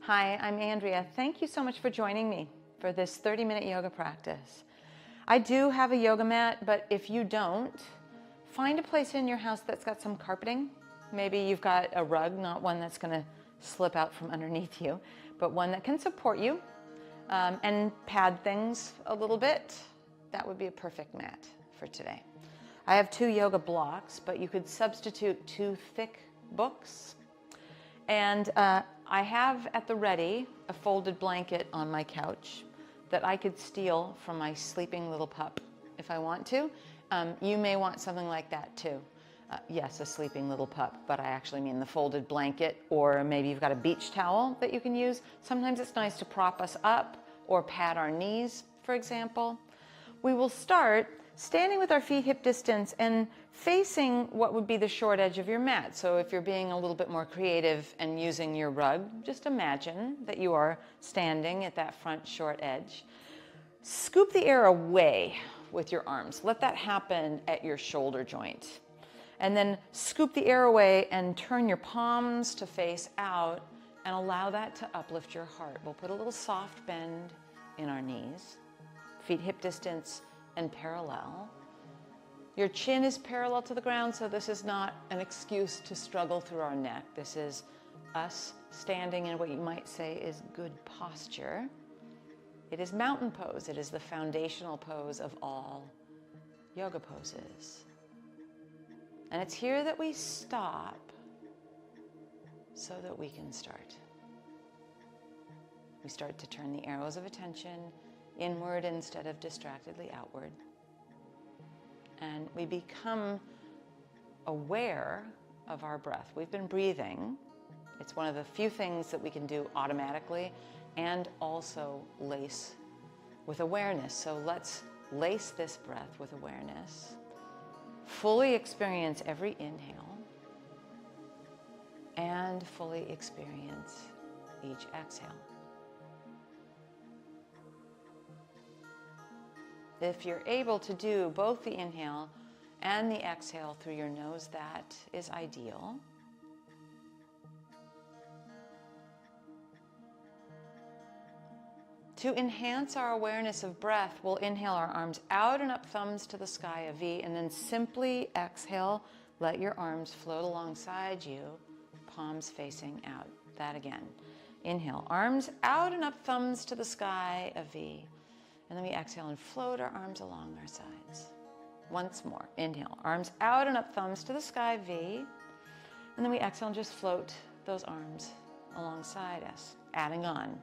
Hi, I'm Andrea. Thank you so much for joining me for this 30-minute yoga practice. I do have a yoga mat, but if you don't, find a place in your house that's got some carpeting. Maybe you've got a rug, not one that's going to slip out from underneath you, but one that can support you and pad things a little bit. That would be a perfect mat for today. I have 2 yoga blocks, but you could substitute 2 thick books. And I have at the ready a folded blanket on my couch that I could steal from my sleeping little pup if I want to. You may want something like that too. Yes, a sleeping little pup, but I actually mean the folded blanket, or maybe you've got a beach towel that you can use. Sometimes it's nice to prop us up or pad our knees, for example. We will start standing with our feet hip distance and facing what would be the short edge of your mat. So if you're being a little bit more creative and using your rug, just imagine that you are standing at that front short edge. Scoop the air away with your arms. Let that happen at your shoulder joint. And then scoop the air away and turn your palms to face out and allow that to uplift your heart. We'll put a little soft bend in our knees, feet hip distance and parallel. Your chin is parallel to the ground, so this is not an excuse to struggle through our neck. This is us standing in what you might say is good posture. It is mountain pose. It is the foundational pose of all yoga poses. And it's here that we stop so that we can start. We start to turn the arrows of attention inward instead of distractedly outward. And we become aware of our breath. We've been breathing. It's one of the few things that we can do automatically and also lace with awareness. So let's lace this breath with awareness. Fully experience every inhale and fully experience each exhale. If you're able to do both the inhale and the exhale through your nose, that is ideal. To enhance our awareness of breath, we'll inhale our arms out and up, thumbs to the sky, a V, and then simply exhale. Let your arms float alongside you, palms facing out. That again. Inhale, arms out and up, thumbs to the sky, a V. And then we exhale and float our arms along our sides. Once more. Inhale, arms out and up, thumbs to the sky, V. And then we exhale and just float those arms alongside us, adding on.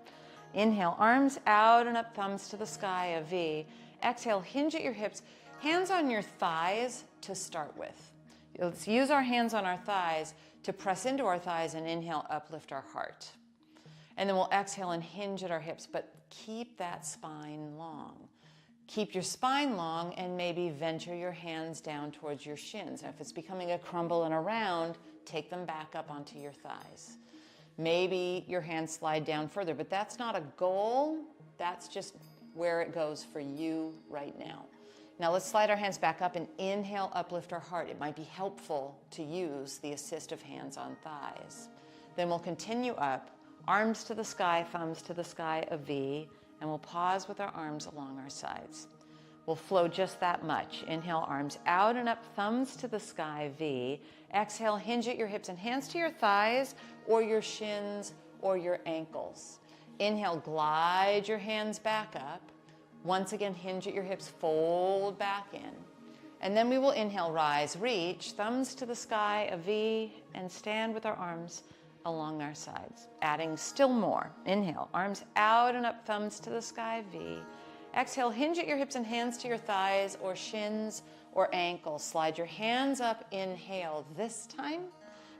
Inhale, arms out and up, thumbs to the sky, a V. Exhale, hinge at your hips, hands on your thighs to start with. Let's use our hands on our thighs to press into our thighs and inhale, uplift our heart. And then we'll exhale and hinge at our hips, but keep that spine long. Keep your spine long and maybe venture your hands down towards your shins. Now, if it's becoming a crumble and a round, take them back up onto your thighs. Maybe your hands slide down further, but that's not a goal. That's just where it goes for you right now. Now let's slide our hands back up and inhale, uplift our heart. It might be helpful to use the assist of hands on thighs. Then we'll continue up. Arms to the sky, thumbs to the sky, a V, and we'll pause with our arms along our sides. We'll flow just that much. Inhale, arms out and up, thumbs to the sky, V. Exhale, hinge at your hips and hands to your thighs or your shins or your ankles. Inhale, glide your hands back up. Once again, hinge at your hips, fold back in. And then we will inhale, rise, reach, thumbs to the sky, a V, and stand with our arms along our sides, adding still more. Inhale, arms out and up, thumbs to the sky, V. Exhale, hinge at your hips and hands to your thighs or shins or ankles. Slide your hands up, inhale. This time,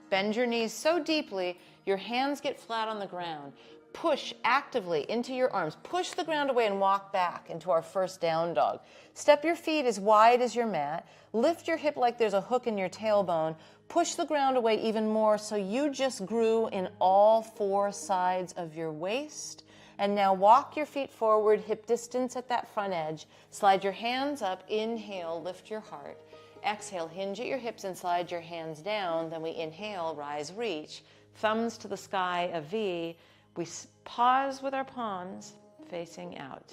bend your knees so deeply your hands get flat on the ground. Push actively into your arms. Push the ground away and walk back into our first down dog. Step your feet as wide as your mat. Lift your hip like there's a hook in your tailbone. Push the ground away even more so you just grew in all 4 sides of your waist. And now walk your feet forward, hip distance at that front edge. Slide your hands up, inhale, lift your heart. Exhale, hinge at your hips and slide your hands down. Then we inhale, rise, reach. Thumbs to the sky, a V. We pause with our palms facing out.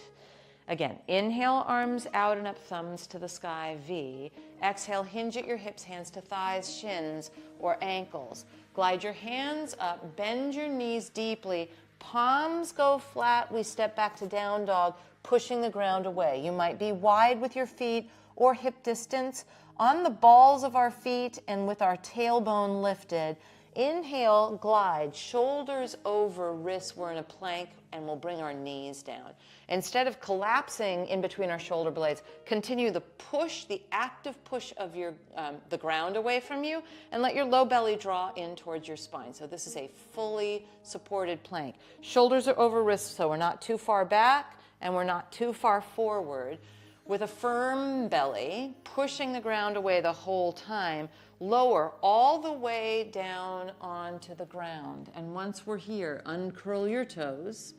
Again, inhale, arms out and up, thumbs to the sky, V. Exhale, hinge at your hips, hands to thighs, shins, or ankles. Glide your hands up, bend your knees deeply, palms go flat, we step back to down dog, pushing the ground away. You might be wide with your feet or hip distance on the balls of our feet and with our tailbone lifted. Inhale, glide, shoulders over, wrists. We're in a plank and we'll bring our knees down. Instead of collapsing in between our shoulder blades, continue the push, the active push of the ground away from you, and let your low belly draw in towards your spine. So this is a fully supported plank. Shoulders are over wrists, so we're not too far back and we're not too far forward. With a firm belly, pushing the ground away the whole time, lower all the way down onto the ground. And once we're here, uncurl your toes.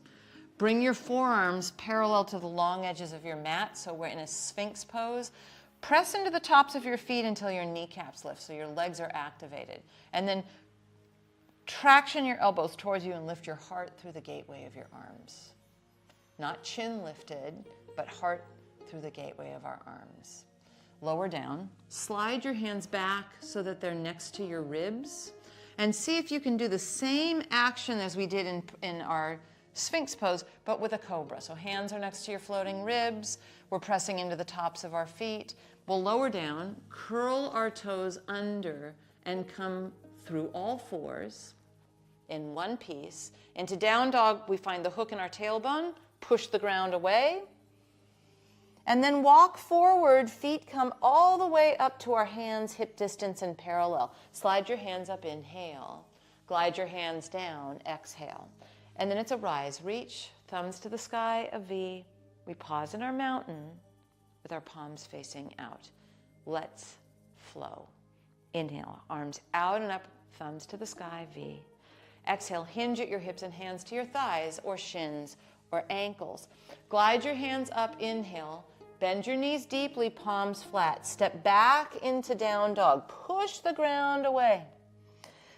Bring your forearms parallel to the long edges of your mat, so we're in a Sphinx pose. Press into the tops of your feet until your kneecaps lift, so your legs are activated. And then traction your elbows towards you and lift your heart through the gateway of your arms. Not chin lifted, but heart through the gateway of our arms. Lower down. Slide your hands back so that they're next to your ribs. And see if you can do the same action as we did in our Sphinx pose, but with a cobra. So hands are next to your floating ribs. We're pressing into the tops of our feet. We'll lower down, curl our toes under, and come through all fours in one piece. Into down dog, we find the hook in our tailbone, push the ground away, and then walk forward, feet come all the way up to our hands, hip distance and parallel. Slide your hands up, inhale. Glide your hands down, exhale. And then it's a rise, reach, thumbs to the sky, a V. We pause in our mountain with our palms facing out. Let's flow. Inhale, arms out and up, thumbs to the sky, V. Exhale, hinge at your hips and hands to your thighs or shins or ankles. Glide your hands up, inhale. Bend your knees deeply, palms flat. Step back into down dog. Push the ground away.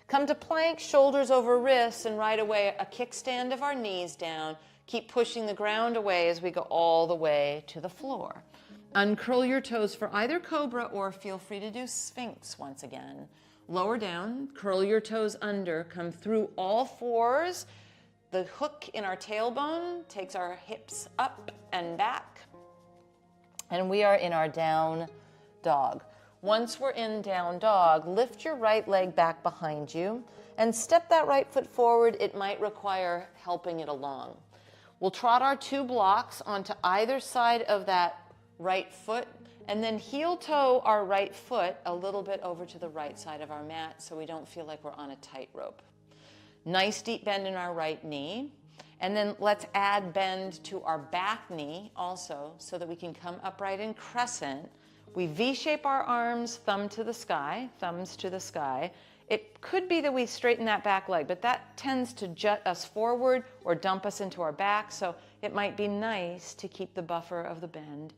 Come to plank, shoulders over wrists, and right away a kickstand of our knees down. Keep pushing the ground away as we go all the way to the floor. Uncurl your toes for either cobra or feel free to do Sphinx once again. Lower down, curl your toes under, come through all fours. The hook in our tailbone takes our hips up and back. And we are in our down dog. Once we're in down dog, lift your right leg back behind you and step that right foot forward. It might require helping it along. We'll trot our two blocks onto either side of that right foot and then heel toe our right foot a little bit over to the right side of our mat so we don't feel like we're on a tightrope. Nice deep bend in our right knee. And then let's add bend to our back knee also so that we can come upright in crescent. We V-shape our arms, thumb to the sky, thumbs to the sky. It could be that we straighten that back leg, but that tends to jut us forward or dump us into our back, so it might be nice to keep the buffer of the bend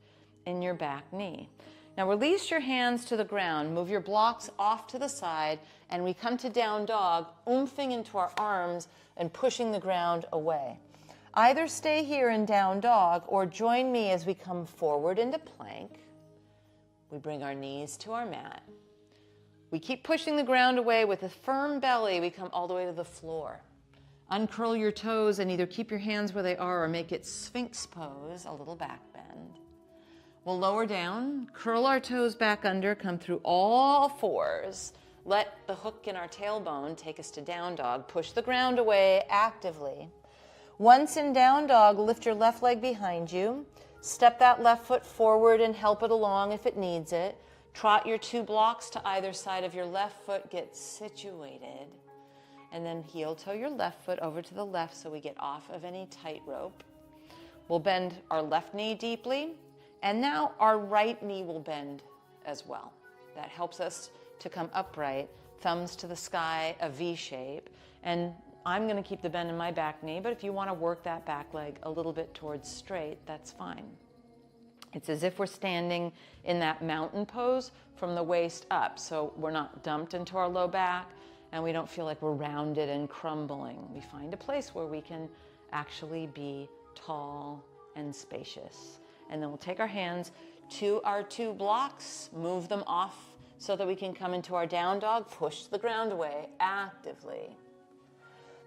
in your back knee. Now release your hands to the ground, move your blocks off to the side, and we come to down dog, oomping into our arms and pushing the ground away. Either stay here in down dog or join me as we come forward into plank. We bring our knees to our mat. We keep pushing the ground away with a firm belly. We come all the way to the floor. Uncurl your toes and either keep your hands where they are or make it Sphinx pose, a little back bend. We'll lower down, curl our toes back under, come through all fours. Let the hook in our tailbone take us to down dog. Push the ground away actively. Once in down dog, lift your left leg behind you. Step that left foot forward and help it along if it needs it. Trot your two blocks to either side of your left foot, get situated. And then heel toe your left foot over to the left so we get off of any tightrope. We'll bend our left knee deeply. And now our right knee will bend as well. That helps us to come upright, thumbs to the sky, a V shape. And I'm going to keep the bend in my back knee, but if you want to work that back leg a little bit towards straight, that's fine. It's as if we're standing in that mountain pose from the waist up. So we're not dumped into our low back and we don't feel like we're rounded and crumbling. We find a place where we can actually be tall and spacious. And then we'll take our hands to our 2 blocks, move them off so that we can come into our down dog, push the ground away actively.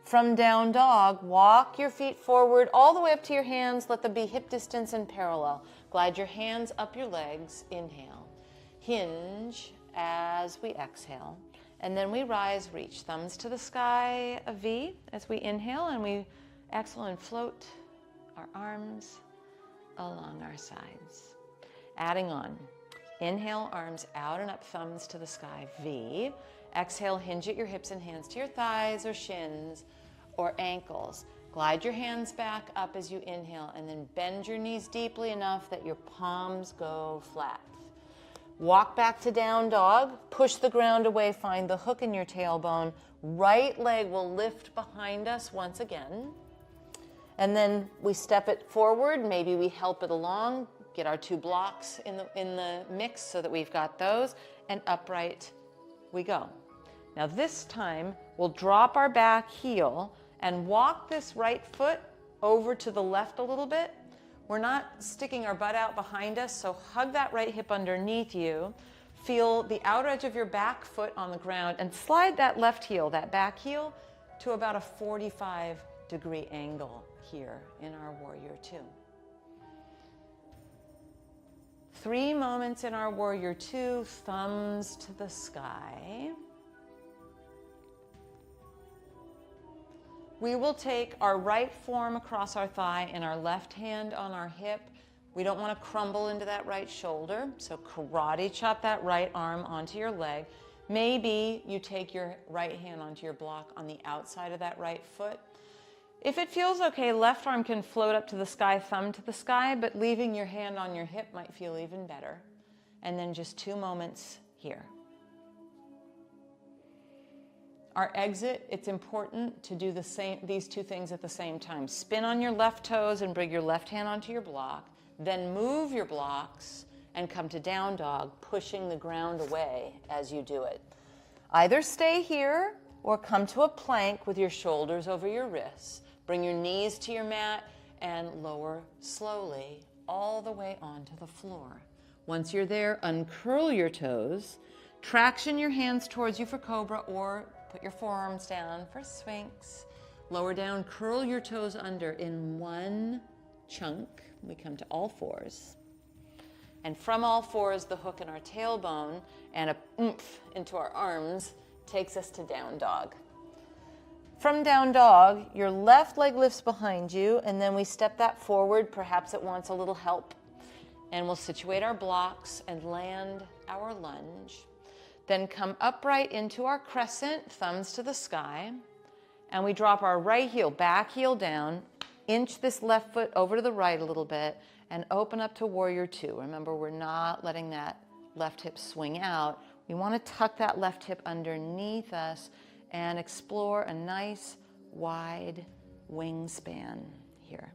From down dog, walk your feet forward all the way up to your hands. Let them be hip distance and parallel. Glide your hands up your legs. Inhale. Hinge as we exhale. And then we rise, reach. Thumbs to the sky, a V as we inhale. And we exhale and float our arms along our sides. Adding on. Inhale, arms out and up, thumbs to the sky, V. Exhale, hinge at your hips and hands to your thighs or shins or ankles. Glide your hands back up as you inhale, and then bend your knees deeply enough that your palms go flat. Walk back to down dog, push the ground away, find the hook in your tailbone. Right leg will lift behind us once again. And then we step it forward, maybe we help it along, get our 2 blocks in the mix so that we've got those, and upright we go. Now this time, we'll drop our back heel and walk this right foot over to the left a little bit. We're not sticking our butt out behind us, so hug that right hip underneath you. Feel the outer edge of your back foot on the ground and slide that left heel, that back heel, to about a 45-degree angle here in our Warrior 2. 3 moments in our Warrior 2, thumbs to the sky. We will take our right forearm across our thigh and our left hand on our hip. We don't want to crumble into that right shoulder, so karate chop that right arm onto your leg. Maybe you take your right hand onto your block on the outside of that right foot. If it feels okay, left arm can float up to the sky, thumb to the sky, but leaving your hand on your hip might feel even better. And then just 2 moments here. Our exit, it's important to do these 2 things at the same time. Spin on your left toes and bring your left hand onto your block. Then move your blocks and come to down dog, pushing the ground away as you do it. Either stay here or come to a plank with your shoulders over your wrists. Bring your knees to your mat and lower slowly all the way onto the floor. Once you're there, uncurl your toes, traction your hands towards you for cobra, or put your forearms down for sphinx. Lower down, curl your toes under in 1 chunk. We come to all 4s. And from all 4s, the hook in our tailbone and a oomph into our arms takes us to down dog. From down dog, your left leg lifts behind you, and then we step that forward. Perhaps it wants a little help. And we'll situate our blocks and land our lunge. Then come upright into our crescent, thumbs to the sky. And we drop our right heel, back heel down, inch this left foot over to the right a little bit, and open up to Warrior 2. Remember, we're not letting that left hip swing out. We want to tuck that left hip underneath us and explore a nice wide wingspan here.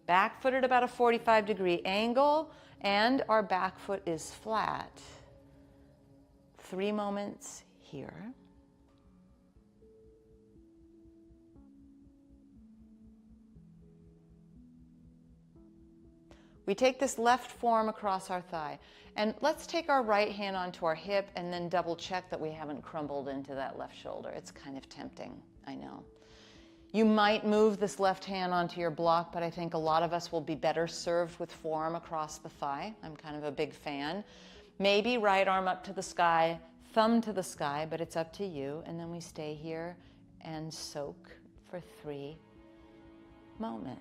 Back foot at about a 45-degree angle, and our back foot is flat. 3 moments here. We take this left forearm across our thigh, and let's take our right hand onto our hip and then double check that we haven't crumbled into that left shoulder. It's kind of tempting, I know. You might move this left hand onto your block, but I think a lot of us will be better served with forearm across the thigh. I'm kind of a big fan. Maybe right arm up to the sky, thumb to the sky, but it's up to you. And then we stay here and soak for 3 moments.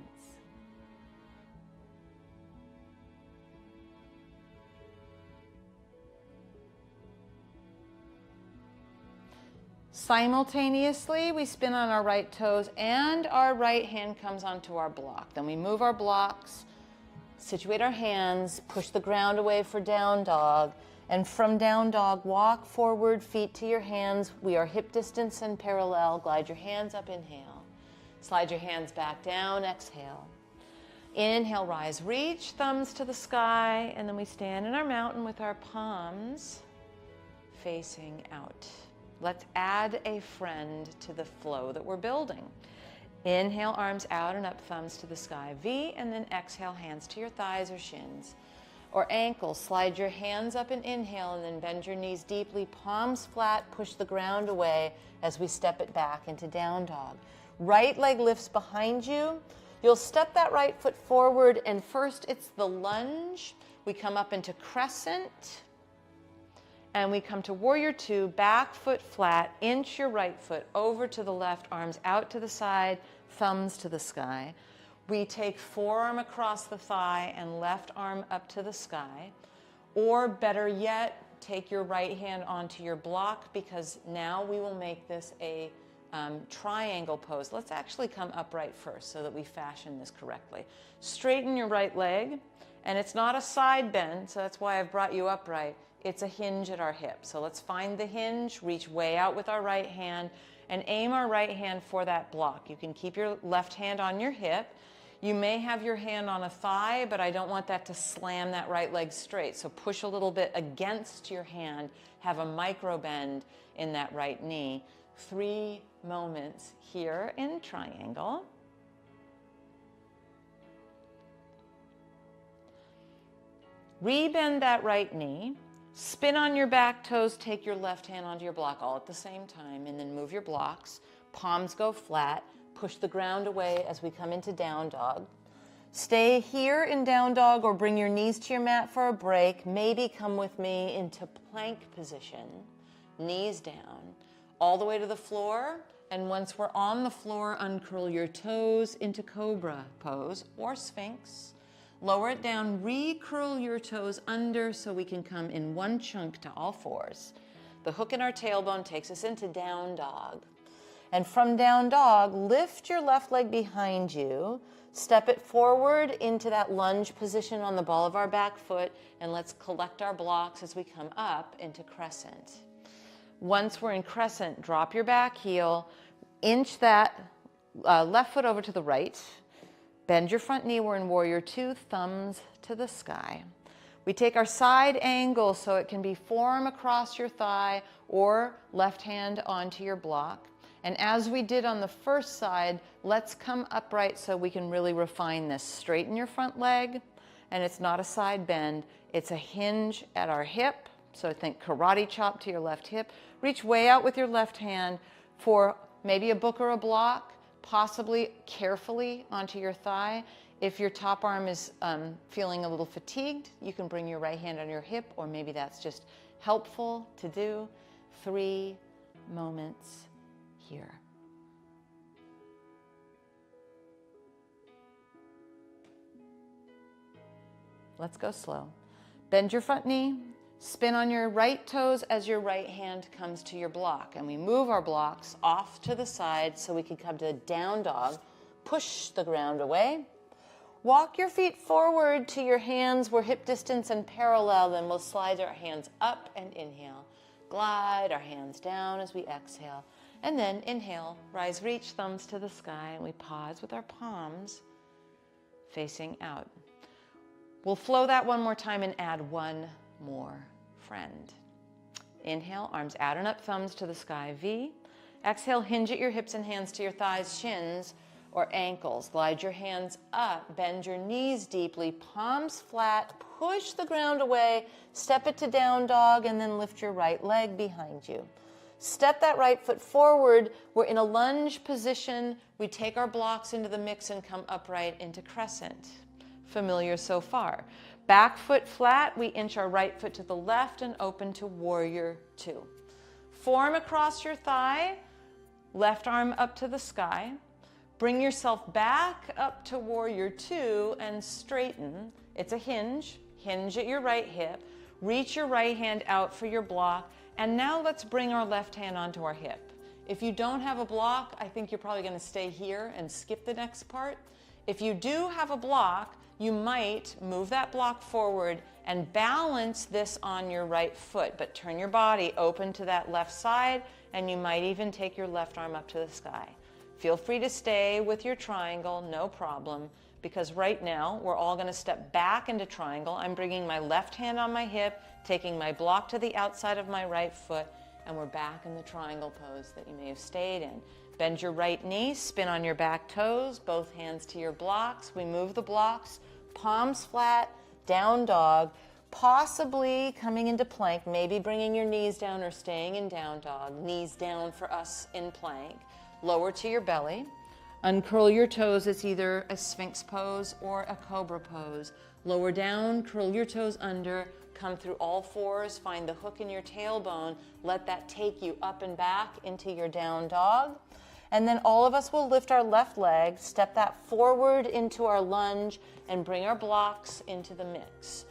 Simultaneously, we spin on our right toes and our right hand comes onto our block. Then we move our blocks, situate our hands, push the ground away for down dog, and from down dog, walk forward, feet to your hands. We are hip distance and parallel. Glide your hands up, inhale. Slide your hands back down, exhale. Inhale, rise, reach, thumbs to the sky, and then we stand in our mountain with our palms facing out. Let's add a friend to the flow that we're building. Inhale, arms out and up, thumbs to the sky, V, and then exhale, hands to your thighs or shins or ankles. Slide your hands up and inhale, and then bend your knees deeply, palms flat, push the ground away as we step it back into down dog. Right leg lifts behind you. You'll step that right foot forward, and first it's the lunge. We come up into crescent, and we come to warrior two, back foot flat, inch your right foot over to the left, arms out to the side, thumbs to the sky. We take forearm across the thigh and left arm up to the sky. Or better yet, take your right hand onto your block, because now we will make this a triangle pose. Let's actually come upright first so that we fashion this correctly. Straighten your right leg, and it's not a side bend, so that's why I've brought you upright. It's a hinge at our hip. So let's find the hinge, reach way out with our right hand, and aim our right hand for that block. You can keep your left hand on your hip. You may have your hand on a thigh, but I don't want that to slam that right leg straight. So push a little bit against your hand, have a micro bend in that right knee. 3 moments here in triangle. Rebend that right knee. Spin on your back toes, take your left hand onto your block all at the same time, and then move your blocks. Palms go flat. Push the ground away as we come into down dog. Stay here in down dog, or bring your knees to your mat for a break. Maybe come with me into plank position. Knees down, all the way to the floor. And once we're on the floor, uncurl your toes into cobra pose or sphinx. Lower it down, recurl your toes under so we can come in one chunk to all fours. The hook in our tailbone takes us into down dog. And from down dog, lift your left leg behind you, step it forward into that lunge position on the ball of our back foot, and let's collect our blocks as we come up into crescent. Once we're in crescent, drop your back heel, inch that left foot over to the right, bend your front knee. We're in warrior two, thumbs to the sky. We take our side angle so it can be forearm across your thigh or left hand onto your block. And as we did on the first side, let's come upright so we can really refine this. Straighten your front leg, and it's not a side bend. It's a hinge at our hip. So think karate chop to your left hip. Reach way out with your left hand for maybe a book or a block, possibly carefully onto your thigh. If your top arm is feeling a little fatigued, you can bring your right hand on your hip, or maybe that's just helpful to do. 3 moments here. Let's go slow. Bend your front knee, spin on your right toes as your right hand comes to your block, and we move our blocks off to the side so we can come to down dog. Push the ground away. Walk your feet forward to your hands. We're hip distance and parallel, then we'll slide our hands up and inhale. Glide our hands down as we exhale. And then inhale, rise, reach, thumbs to the sky, and we pause with our palms facing out. We'll flow that one more time and add one more friend. Inhale, arms out and up, thumbs to the sky, V. Exhale, hinge at your hips and hands to your thighs, shins, or ankles. Glide your hands up, bend your knees deeply, palms flat, push the ground away, step it to down dog, and then lift your right leg behind you. Step that right foot forward. We're in a lunge position. We take our blocks into the mix and come upright into crescent. Familiar so far. Back foot flat, we inch our right foot to the left and open to warrior two. Forearm across your thigh, left arm up to the sky. Bring yourself back up to warrior two and straighten. It's a hinge. Hinge at your right hip. Reach your right hand out for your block. And now let's bring our left hand onto our hip. If you don't have a block, I think you're probably going to stay here and skip the next part. If you do have a block, you might move that block forward and balance this on your right foot, but turn your body open to that left side, and you might even take your left arm up to the sky. Feel free to stay with your triangle, no problem, because right now we're all going to step back into triangle. I'm bringing my left hand on my hip, taking my block to the outside of my right foot, and we're back in the triangle pose that you may have stayed in. Bend your right knee, spin on your back toes, both hands to your blocks. We move the blocks, palms flat, down dog, possibly coming into plank, maybe bringing your knees down or staying in down dog. Knees down for us in plank. Lower to your belly. Uncurl your toes. It's either a Sphinx pose or a Cobra pose. Lower down, curl your toes under, come through all fours, find the hook in your tailbone. Let that take you up and back into your down dog. And then all of us will lift our left leg, step that forward into our lunge, and bring our blocks into the mix.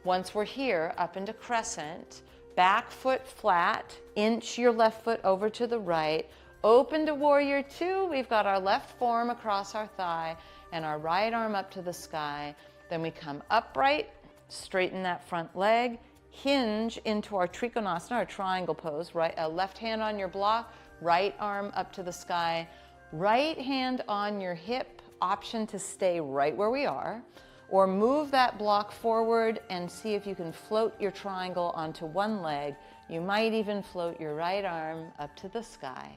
Once we're here, up into crescent, back foot flat, inch your left foot over to the right, open to warrior two. We've got our left forearm across our thigh and our right arm up to the sky. Then we come upright, straighten that front leg, hinge into our trikonasana, our triangle pose, right, left hand on your block, right arm up to the sky, right hand on your hip, option to stay right where we are, or move that block forward and see if you can float your triangle onto one leg. You might even float your right arm up to the sky.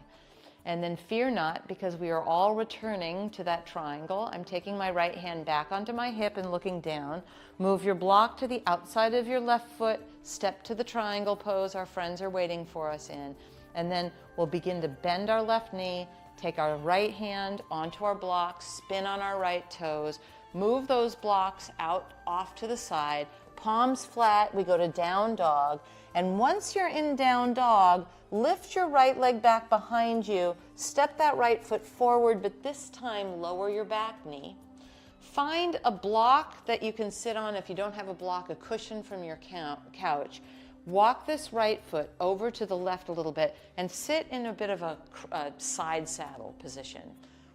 And then fear not, because we are all returning to that triangle. I'm taking my right hand back onto my hip and looking down. Move your block to the outside of your left foot, step to the triangle pose our friends are waiting for us in. And then we'll begin to bend our left knee, take our right hand onto our blocks, spin on our right toes, move those blocks out off to the side, palms flat, we go to down dog. And once you're in down dog, lift your right leg back behind you, step that right foot forward, but this time lower your back knee. Find a block that you can sit on. If you don't have a block, a cushion from your couch. Walk this right foot over to the left a little bit and sit in a bit of a side saddle position.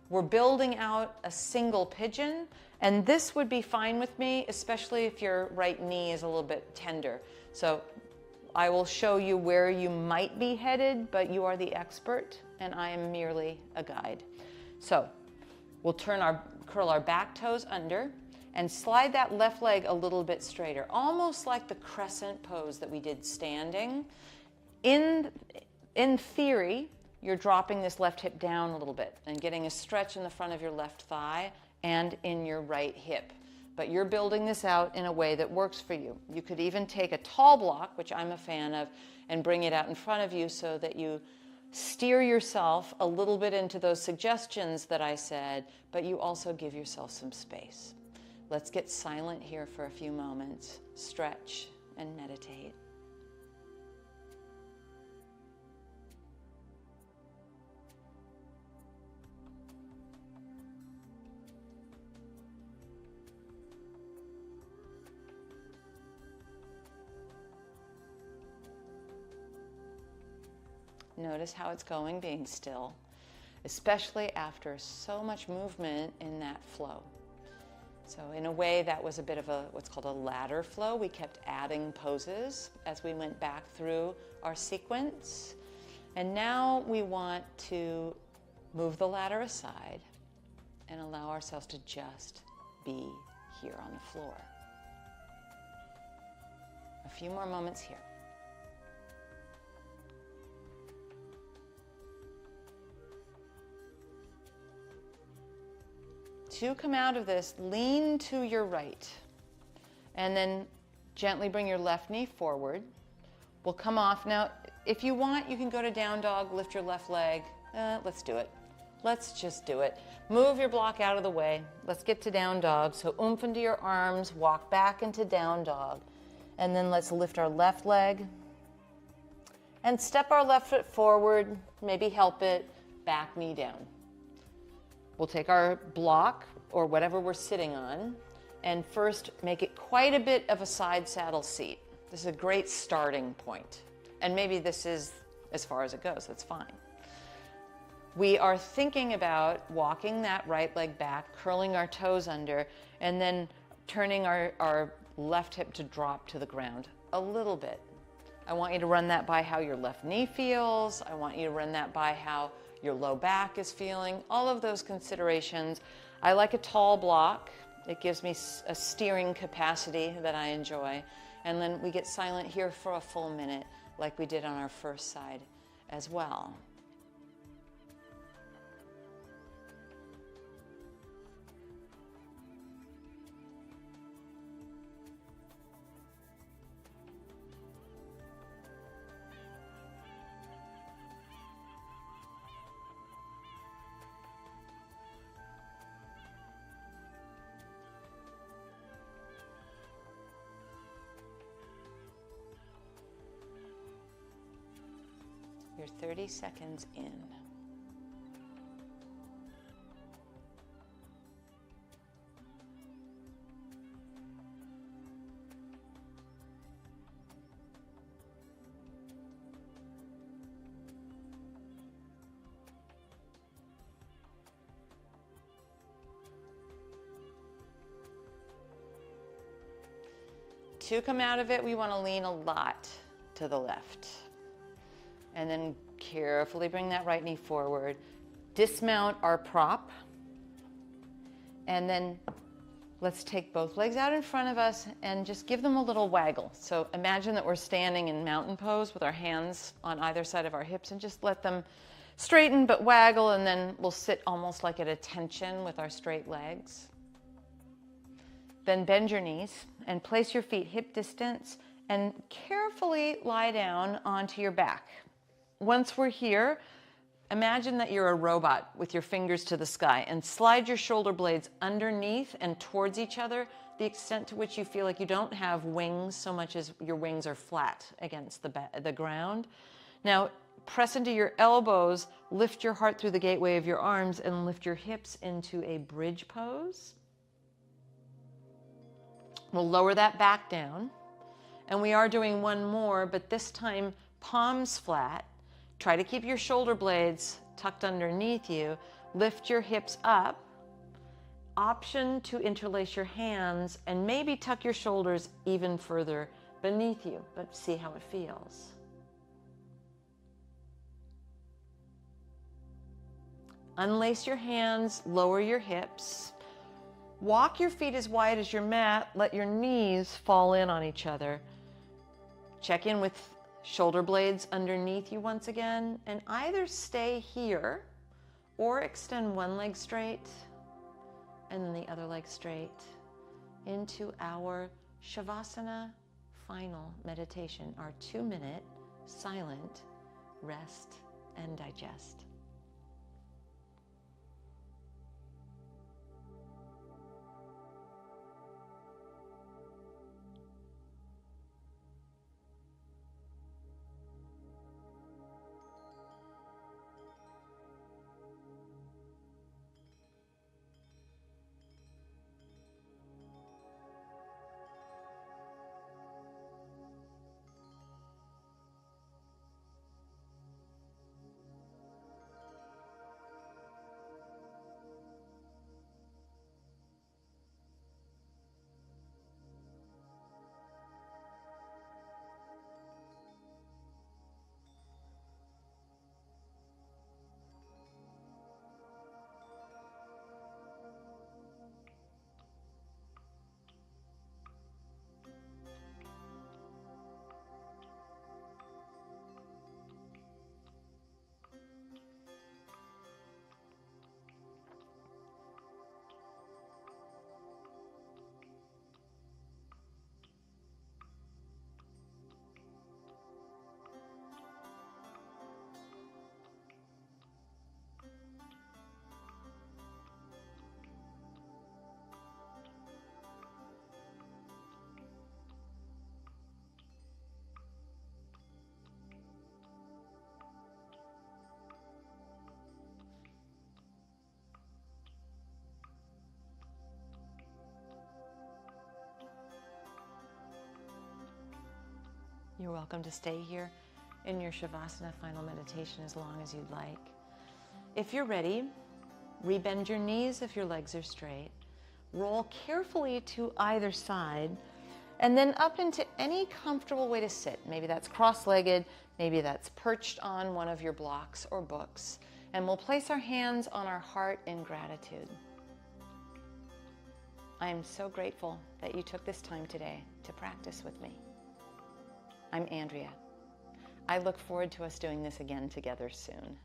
We're building out a single pigeon, and this would be fine with me, especially if your right knee is a little bit tender. So I will show you where you might be headed, but you are the expert, and I am merely a guide. So we'll curl our back toes under and slide that left leg a little bit straighter, almost like the crescent pose that we did standing. In theory, you're dropping this left hip down a little bit and getting a stretch in the front of your left thigh and in your right hip. But you're building this out in a way that works for you. You could even take a tall block, which I'm a fan of, and bring it out in front of you so that you steer yourself a little bit into those suggestions that I said, but you also give yourself some space. Let's get silent here for a few moments, stretch and meditate. Notice how it's going, being still, especially after so much movement in that flow. So in a way, that was a bit of what's called a ladder flow. We kept adding poses as we went back through our sequence. And now we want to move the ladder aside and allow ourselves to just be here on the floor. A few more moments here. To come out of this, lean to your right, and then gently bring your left knee forward. We'll come off. Now, if you want, you can go to down dog, lift your left leg. Let's do it. Let's just do it. Move your block out of the way. Let's get to down dog. So oomph into your arms, walk back into down dog. And then let's lift our left leg and step our left foot forward, maybe help it, back knee down. We'll take our block or whatever we're sitting on and first make it quite a bit of a side saddle seat. This is a great starting point. And maybe this is as far as it goes, that's fine. We are thinking about walking that right leg back, curling our toes under, and then turning our left hip to drop to the ground a little bit. I want you to run that by how your left knee feels. I want you to run that by how your low back is feeling, all of those considerations. I like a tall block. It gives me a steering capacity that I enjoy. And then we get silent here for a full minute, like we did on our first side as well. You're 30 seconds in. To come out of it, we want to lean a lot to the left. And then carefully bring that right knee forward. Dismount our prop. And then let's take both legs out in front of us and just give them a little waggle. So imagine that we're standing in mountain pose with our hands on either side of our hips, and just let them straighten but waggle, and then we'll sit almost like at attention with our straight legs. Then bend your knees and place your feet hip distance and carefully lie down onto your back. Once we're here, imagine that you're a robot with your fingers to the sky, and slide your shoulder blades underneath and towards each other, the extent to which you feel like you don't have wings so much as your wings are flat against the ground. Now, press into your elbows, lift your heart through the gateway of your arms, and lift your hips into a bridge pose. We'll lower that back down, and we are doing one more, but this time palms flat. Try to keep your shoulder blades tucked underneath you. Lift your hips up. Option to interlace your hands and maybe tuck your shoulders even further beneath you, but see how it feels. Unlace your hands, lower your hips. Walk your feet as wide as your mat. Let your knees fall in on each other. Check in with shoulder blades underneath you once again, and either stay here or extend one leg straight and then the other leg straight into our Shavasana final meditation, our 2-minute silent rest and digest. You're welcome to stay here in your Shavasana final meditation as long as you'd like. If you're ready, rebend your knees if your legs are straight. Roll carefully to either side, and then up into any comfortable way to sit. Maybe that's cross-legged, maybe that's perched on one of your blocks or books. And we'll place our hands on our heart in gratitude. I am so grateful that you took this time today to practice with me. I'm Andrea. I look forward to us doing this again together soon.